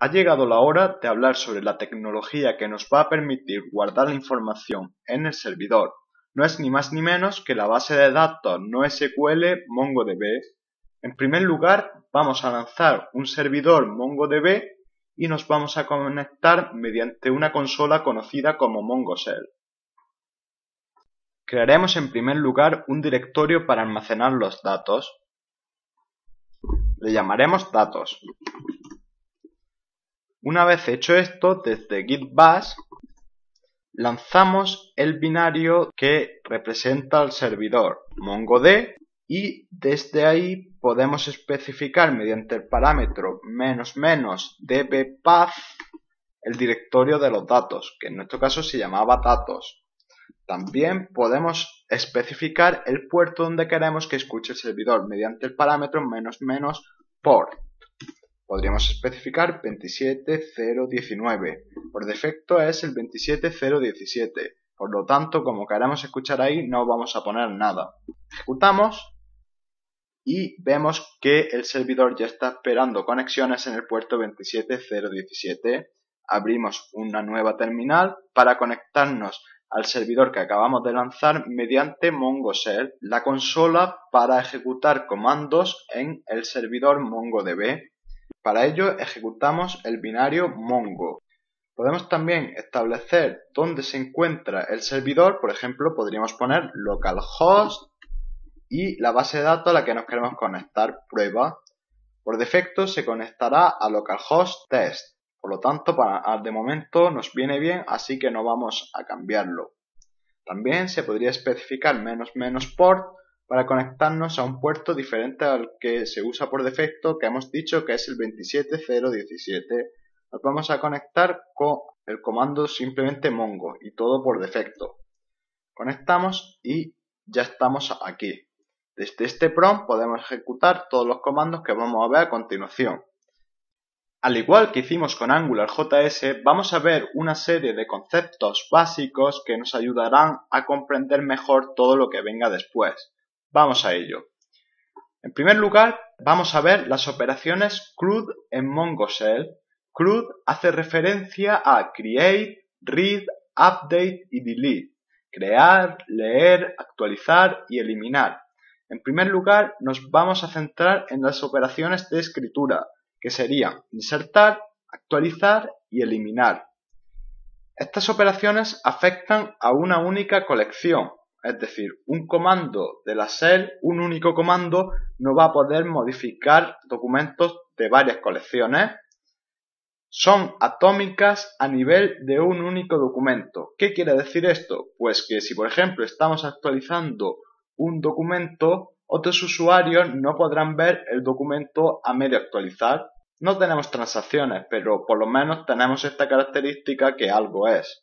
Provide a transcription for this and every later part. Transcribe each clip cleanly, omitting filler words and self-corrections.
Ha llegado la hora de hablar sobre la tecnología que nos va a permitir guardar la información en el servidor. No es ni más ni menos que la base de datos NoSQL MongoDB. En primer lugar, vamos a lanzar un servidor MongoDB y nos vamos a conectar mediante una consola conocida como MongoShell. Crearemos en primer lugar un directorio para almacenar los datos. Le llamaremos datos. Una vez hecho esto, desde Git Bash lanzamos el binario que representa al servidor MongoD y desde ahí podemos especificar mediante el parámetro --dbpath el directorio de los datos, que en nuestro caso se llamaba datos. También podemos especificar el puerto donde queremos que escuche el servidor mediante el parámetro --port. Podríamos especificar 27019. Por defecto es el 27017. Por lo tanto, como queremos escuchar ahí, no vamos a poner nada. Ejecutamos y vemos que el servidor ya está esperando conexiones en el puerto 27017. Abrimos una nueva terminal para conectarnos al servidor que acabamos de lanzar mediante MongoShell, la consola para ejecutar comandos en el servidor MongoDB. Para ello ejecutamos el binario mongo. Podemos también establecer dónde se encuentra el servidor, por ejemplo podríamos poner localhost y la base de datos a la que nos queremos conectar, prueba. Por defecto se conectará a localhost test, por lo tanto de momento nos viene bien, así que no vamos a cambiarlo. También se podría especificar --port para conectarnos a un puerto diferente al que se usa por defecto, que hemos dicho que es el 27017. Nos vamos a conectar con el comando simplemente mongo y todo por defecto. Conectamos y ya estamos aquí. Desde este prompt podemos ejecutar todos los comandos que vamos a ver a continuación. Al igual que hicimos con AngularJS, vamos a ver una serie de conceptos básicos que nos ayudarán a comprender mejor todo lo que venga después. Vamos a ello. En primer lugar, vamos a ver las operaciones CRUD en MongoShell. CRUD hace referencia a Create, Read, Update y Delete. Crear, leer, actualizar y eliminar. En primer lugar, nos vamos a centrar en las operaciones de escritura, que serían insertar, actualizar y eliminar. Estas operaciones afectan a una única colección. Es decir, un comando de la shell, un único comando, no va a poder modificar documentos de varias colecciones. Son atómicas a nivel de un único documento. ¿Qué quiere decir esto? Pues que si, por ejemplo, estamos actualizando un documento, otros usuarios no podrán ver el documento a medio actualizar. No tenemos transacciones, pero por lo menos tenemos esta característica que algo es.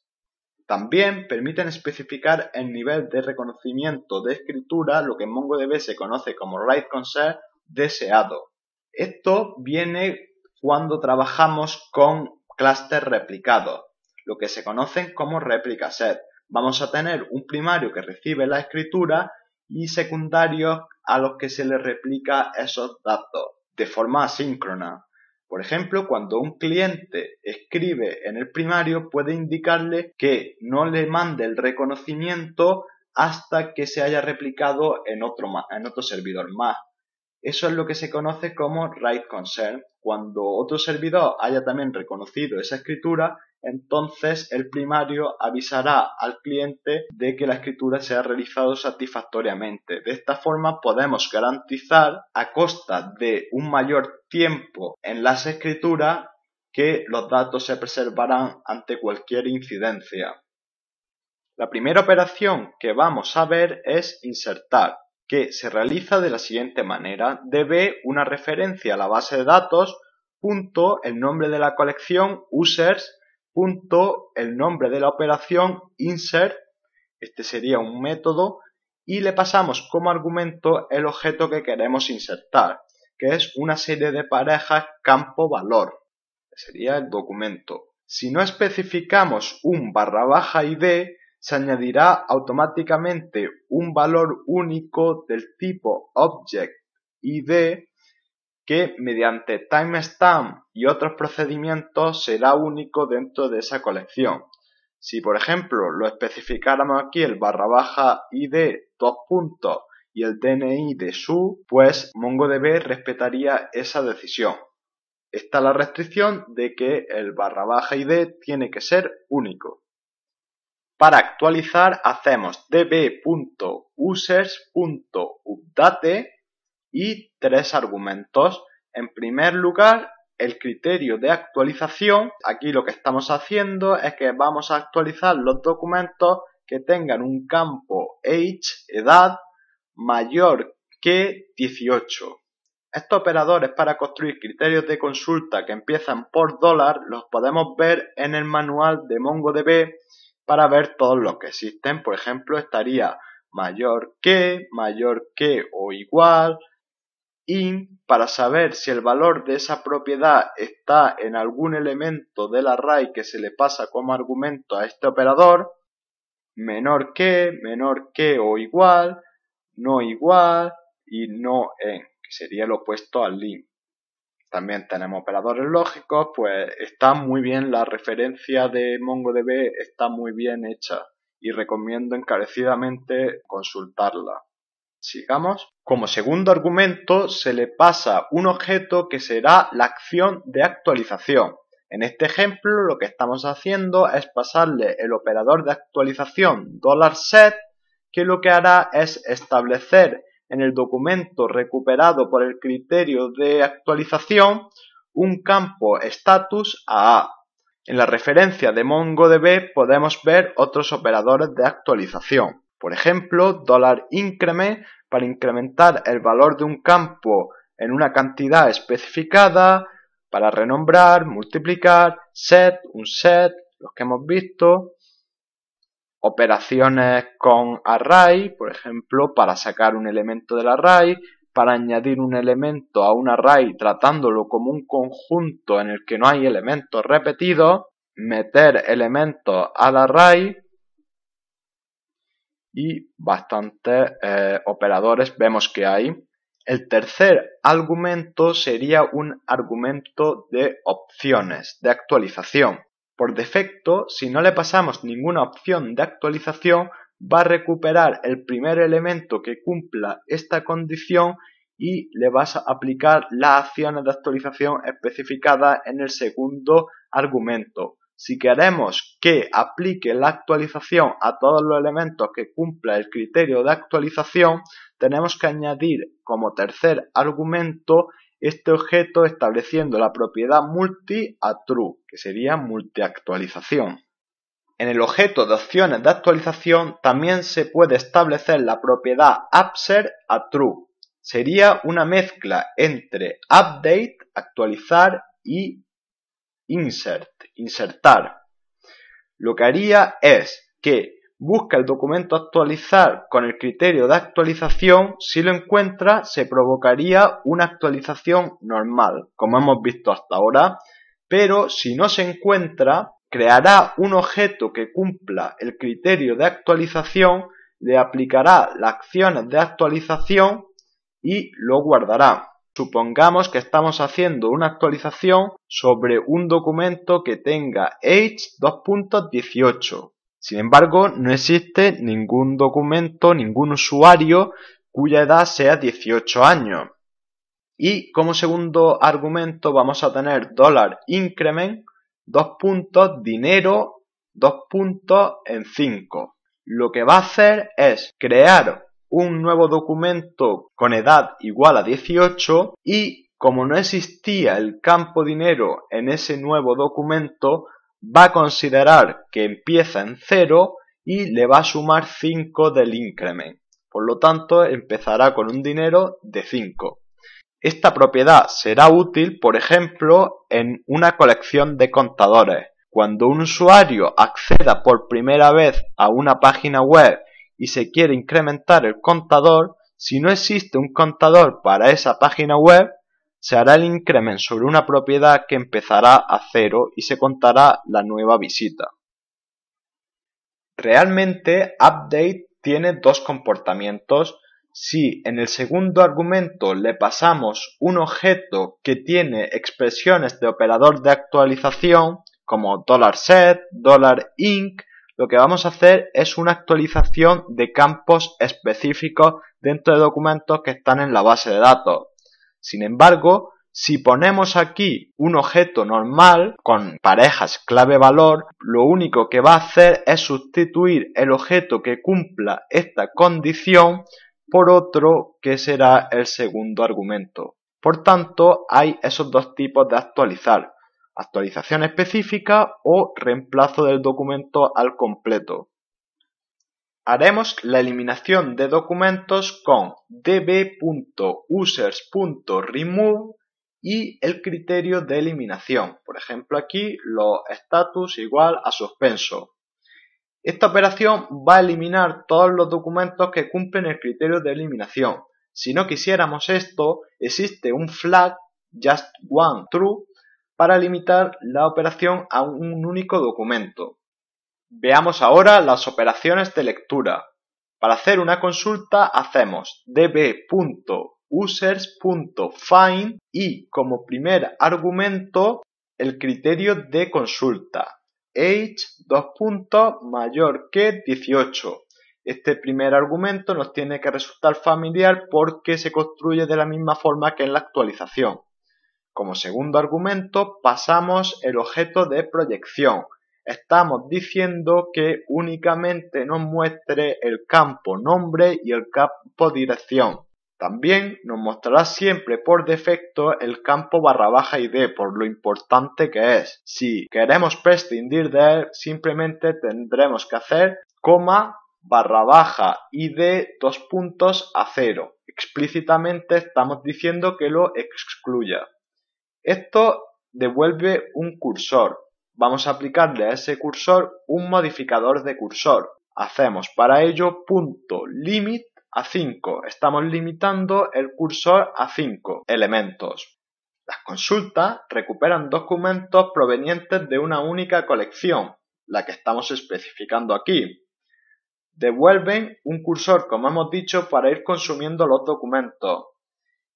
También permiten especificar el nivel de reconocimiento de escritura, lo que en MongoDB se conoce como write consent, deseado. Esto viene cuando trabajamos con clústeres replicados, lo que se conocen como replica set. Vamos a tener un primario que recibe la escritura y secundarios a los que se les replica esos datos de forma asíncrona. Por ejemplo, cuando un cliente escribe en el primario, puede indicarle que no le mande el reconocimiento hasta que se haya replicado en otro servidor más. Eso es lo que se conoce como write consent. Cuando otro servidor haya también reconocido esa escritura, entonces el primario avisará al cliente de que la escritura se ha realizado satisfactoriamente. De esta forma podemos garantizar, a costa de un mayor tiempo en las escrituras, que los datos se preservarán ante cualquier incidencia. La primera operación que vamos a ver es insertar, que se realiza de la siguiente manera. DB una referencia a la base de datos, punto el nombre de la colección users, punto el nombre de la operación insert, este sería un método, y le pasamos como argumento el objeto que queremos insertar, que es una serie de parejas campo-valor, que sería el documento. Si no especificamos un /id, se añadirá automáticamente un valor único del tipo object id que mediante timestamp y otros procedimientos será único dentro de esa colección. Si por ejemplo lo especificáramos aquí el /id y el DNI de su, pues MongoDB respetaría esa decisión. Está la restricción de que el /id tiene que ser único. Para actualizar hacemos db.users.update y 3 argumentos. En primer lugar, el criterio de actualización. Aquí lo que estamos haciendo es que vamos a actualizar los documentos que tengan un campo age, edad, mayor que 18. Estos operadores para construir criterios de consulta que empiezan por $, los podemos ver en el manual de MongoDB para ver todos los que existen. Por ejemplo, estaría mayor que o igual, y para saber si el valor de esa propiedad está en algún elemento del array que se le pasa como argumento a este operador, menor que o igual, no igual y no en, que sería lo opuesto al lim. También tenemos operadores lógicos, pues está muy bien la referencia de MongoDB, está muy bien hecha y recomiendo encarecidamente consultarla. Sigamos. Como segundo argumento se le pasa un objeto que será la acción de actualización. En este ejemplo lo que estamos haciendo es pasarle el operador de actualización $set, que lo que hará es establecer en el documento recuperado por el criterio de actualización un campo status a. En la referencia de MongoDB podemos ver otros operadores de actualización. Por ejemplo, $increment para incrementar el valor de un campo en una cantidad especificada, para renombrar, multiplicar, set, un set, los que hemos visto. Operaciones con array, por ejemplo, para sacar un elemento del array, para añadir un elemento a un array tratándolo como un conjunto en el que no hay elementos repetidos, meter elementos al array y bastantes operadores vemos que hay. El tercer argumento sería un argumento de opciones, de actualización. Por defecto, si no le pasamos ninguna opción de actualización, va a recuperar el primer elemento que cumpla esta condición y le vas a aplicar las acciones de actualización especificadas en el segundo argumento. Si queremos que aplique la actualización a todos los elementos que cumpla el criterio de actualización, tenemos que añadir como tercer argumento este objeto estableciendo la propiedad multi a true, que sería multiactualización. En el objeto de opciones de actualización también se puede establecer la propiedad upser a true. Sería una mezcla entre update, actualizar, y insert, insertar. Lo que haría es que busca el documento actualizar con el criterio de actualización. Si lo encuentra, se provocaría una actualización normal, como hemos visto hasta ahora, pero si no se encuentra, creará un objeto que cumpla el criterio de actualización, le aplicará las acciones de actualización y lo guardará. Supongamos que estamos haciendo una actualización sobre un documento que tenga age 2.18. Sin embargo, no existe ningún documento, ningún usuario cuya edad sea 18 años. Y como segundo argumento vamos a tener $increment, dinero, en 5. Lo que va a hacer es crear un nuevo documento con edad igual a 18 y como no existía el campo dinero en ese nuevo documento, va a considerar que empieza en 0 y le va a sumar 5 del increment. Por lo tanto, empezará con un dinero de 5. Esta propiedad será útil, por ejemplo, en una colección de contadores. Cuando un usuario acceda por primera vez a una página web y se quiere incrementar el contador, si no existe un contador para esa página web, se hará el increment sobre una propiedad que empezará a 0 y se contará la nueva visita. Realmente, update tiene dos comportamientos. Si en el segundo argumento le pasamos un objeto que tiene expresiones de operador de actualización, como $set, $inc, lo que vamos a hacer es una actualización de campos específicos dentro de documentos que están en la base de datos. Sin embargo, si ponemos aquí un objeto normal con parejas clave-valor, lo único que va a hacer es sustituir el objeto que cumpla esta condición por otro que será el segundo argumento. Por tanto, hay esos dos tipos de actualizar: actualización específica o reemplazo del documento al completo. Haremos la eliminación de documentos con db.users.remove y el criterio de eliminación. Por ejemplo, aquí los status igual a suspenso. Esta operación va a eliminar todos los documentos que cumplen el criterio de eliminación. Si no quisiéramos esto, existe un flag just1true para limitar la operación a un único documento. Veamos ahora las operaciones de lectura. Para hacer una consulta hacemos db.users.find y como primer argumento el criterio de consulta, age mayor que 18. Este primer argumento nos tiene que resultar familiar porque se construye de la misma forma que en la actualización. Como segundo argumento pasamos el objeto de proyección. Estamos diciendo que únicamente nos muestre el campo nombre y el campo dirección. También nos mostrará siempre por defecto el campo /id por lo importante que es. Si queremos prescindir de él, simplemente tendremos que hacer coma /id a 0. Explícitamente estamos diciendo que lo excluya. Esto devuelve un cursor. Vamos a aplicarle a ese cursor un modificador de cursor. Hacemos para ello .limit a 5. Estamos limitando el cursor a 5 elementos. Las consultas recuperan documentos provenientes de una única colección, la que estamos especificando aquí. Devuelven un cursor, como hemos dicho, para ir consumiendo los documentos.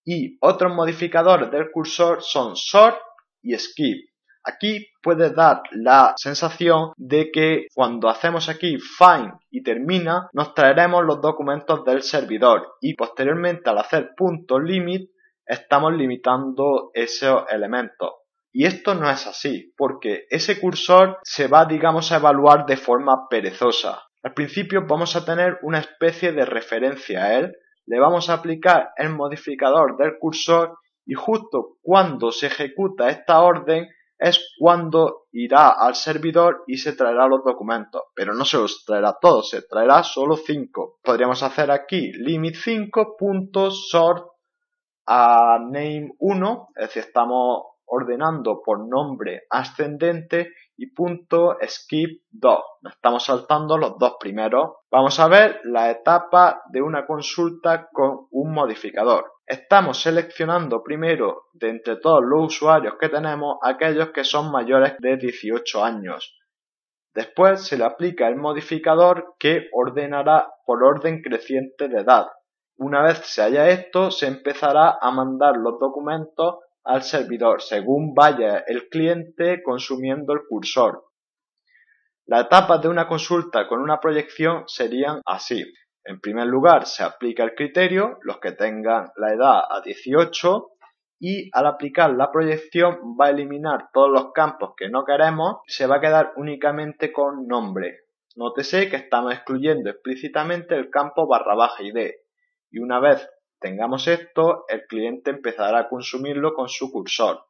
Y otros modificadores del cursor son sort y skip. Aquí puede dar la sensación de que cuando hacemos aquí find y termina, nos traeremos los documentos del servidor y posteriormente al hacer .limit estamos limitando esos elementos. Y esto no es así, porque ese cursor se va, digamos, a evaluar de forma perezosa. Al principio vamos a tener una especie de referencia a él, le vamos a aplicar el modificador del cursor y justo cuando se ejecuta esta orden es cuando irá al servidor y se traerá los documentos, pero no se los traerá todos, se traerá solo 5. Podríamos hacer aquí limit 5.sort a name 1, es decir, estamos ordenando por nombre ascendente, y .skip 2, nos estamos saltando los dos primeros. Vamos a ver la etapa de una consulta con un modificador. Estamos seleccionando primero de entre todos los usuarios que tenemos aquellos que son mayores de 18 años. Después se le aplica el modificador que ordenará por orden creciente de edad. Una vez se haya esto, se empezará a mandar los documentos al servidor según vaya el cliente consumiendo el cursor. Las etapas de una consulta con una proyección serían así. En primer lugar se aplica el criterio, los que tengan la edad a 18, y al aplicar la proyección va a eliminar todos los campos que no queremos y se va a quedar únicamente con nombre. Nótese que estamos excluyendo explícitamente el campo /id y una vez tengamos esto, el cliente empezará a consumirlo con su cursor.